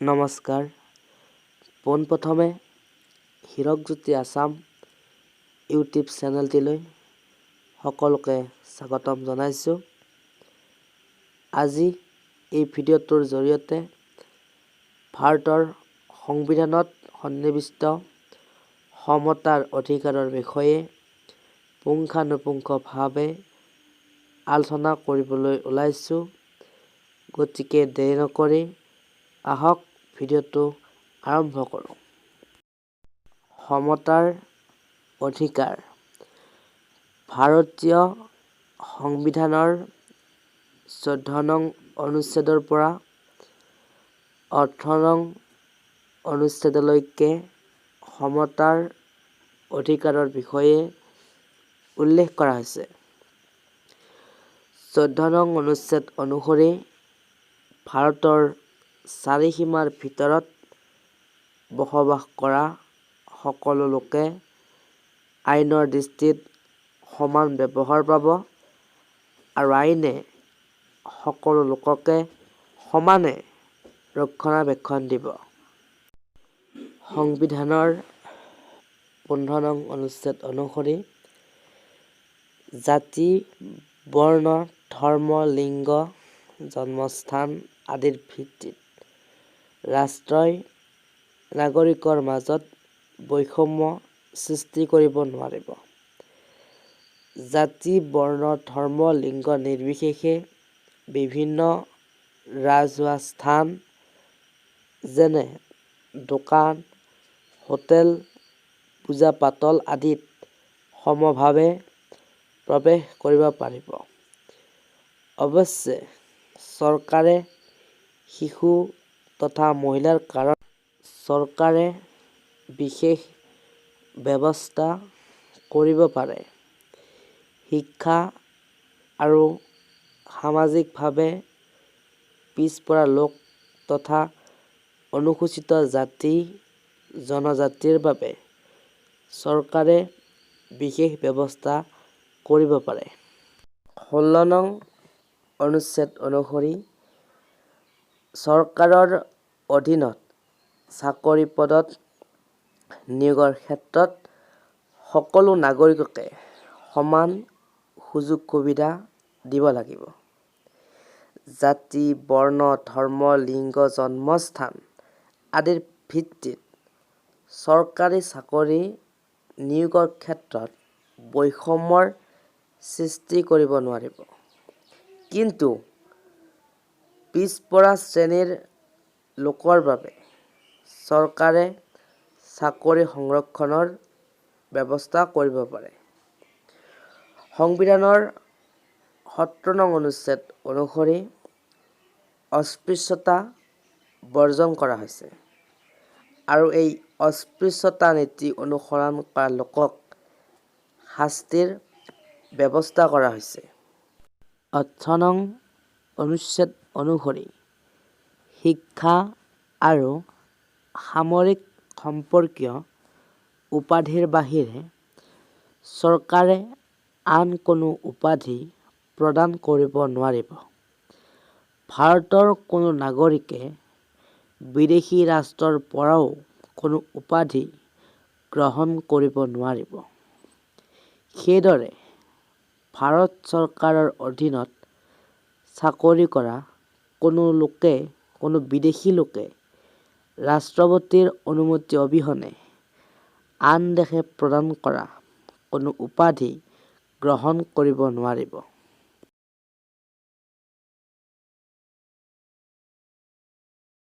নমস্কাৰ। পোনপ্ৰথমে হীৰক জ্যোতি আছাম ইউটিউব চেনেলটিলৈ সকলোকে স্বাগতম জনাইছোঁ। আজি এই ভিডিঅ'টোৰ জৰিয়তে ভাৰতৰ সংবিধানত সন্নিৱিষ্ট সমতাৰ অধিকাৰৰ বিষয়ে পুংখানুপুংখভাৱে আলোচনা কৰিবলৈ ওলাইছোঁ। গতিকে দেৰি নকৰি আহক ভিডিঅ'টো আৰম্ভ কৰোঁ। সমতাৰ অধিকাৰ ভাৰতীয় সংবিধানৰ 14 নং অনুচ্ছেদৰ পৰা 18 নং অনুচ্ছেদলৈকে সমতাৰ অধিকাৰৰ বিষয়ে উল্লেখ কৰা হৈছে। 14 নং অনুচ্ছেদ অনুসৰি ভাৰতৰ চাৰিসীমাৰ ভিতৰত বসবাস কৰা সকলো লোকে আইনৰ দৃষ্টিত সমান ব্যৱহাৰ পাব আৰু আইনে সকলো লোককে সমানে ৰক্ষণাবেক্ষণ দিব। সংবিধানৰ 15 নং অনুচ্ছেদ অনুসৰি জাতি, বৰ্ণ, ধৰ্ম, লিংগ, জন্মস্থান আদিৰ ভিত্তিত ৰাষ্ট্ৰই নাগৰিকৰ মাজত বৈষম্য সৃষ্টি কৰিব নোৱাৰিব। জাতি, বৰ্ণ, ধৰ্ম, লিংগ নিৰ্বিশেষে বিভিন্ন ৰাজহুৱা স্থান যেনে দোকান, হোটেল, পূজা-পাতল আদিত সমভাৱে প্ৰৱেশ কৰিব পাৰিব। অৱশ্যে চৰকাৰে শিশু তথা মহিলাৰ কাৰণে চৰকাৰে বিশেষ ব্যৱস্থা কৰিব পাৰে। শিক্ষা আৰু সামাজিকভাৱে পিছপৰা লোক তথা অনুসূচিত জাতি জনজাতিৰ বাবে চৰকাৰে বিশেষ ব্যৱস্থা কৰিব পাৰে। 16 নং অনুচ্ছেদ অনুসৰি চৰকাৰৰ অধীনত চাকৰি পদত নিয়োগৰ ক্ষেত্ৰত সকলো নাগৰিককে সমান সুযোগ-সুবিধা দিব লাগিব। জাতি, বৰ্ণ, ধৰ্ম, লিংগ, জন্মস্থান আদিৰ ভিত্তিত চৰকাৰী চাকৰি নিয়োগৰ ক্ষেত্ৰত বৈষম্যৰ সৃষ্টি কৰিব নোৱাৰিব। কিন্তু পিছপৰা শ্ৰেণীৰ লোকৰ বাবে চৰকাৰে চাকৰি সংৰক্ষণৰ ব্যৱস্থা কৰিব পাৰে। সংবিধানৰ 17 নং অনুচ্ছেদ অনুসৰি অস্পৃশ্যতা বৰ্জন কৰা হৈছে আৰু এই অস্পৃশ্যতা নীতি অনুসৰণ কৰা লোকক শাস্তিৰ ব্যৱস্থা কৰা হৈছে। 18 নং অনুচ্ছেদ অনুসৰি শিক্ষা আৰু সামৰিক সম্পৰ্কীয় উপাধিৰ বাহিৰে চৰকাৰে আন কোনো উপাধি প্ৰদান কৰিব নোৱাৰিব। ভাৰতৰ কোনো নাগৰিকে বিদেশী ৰাষ্ট্ৰৰ পৰাও কোনো উপাধি গ্ৰহণ কৰিব নোৱাৰিব। সেইদৰে ভাৰত চৰকাৰৰ অধীনত চাকৰি কৰা কোনো বিদেশী লোকে ৰাষ্ট্ৰপতিৰ অনুমতি অবিহনে আন দেশে প্ৰদান কৰা কোনো উপাধি গ্ৰহণ কৰিব নোৱাৰিব।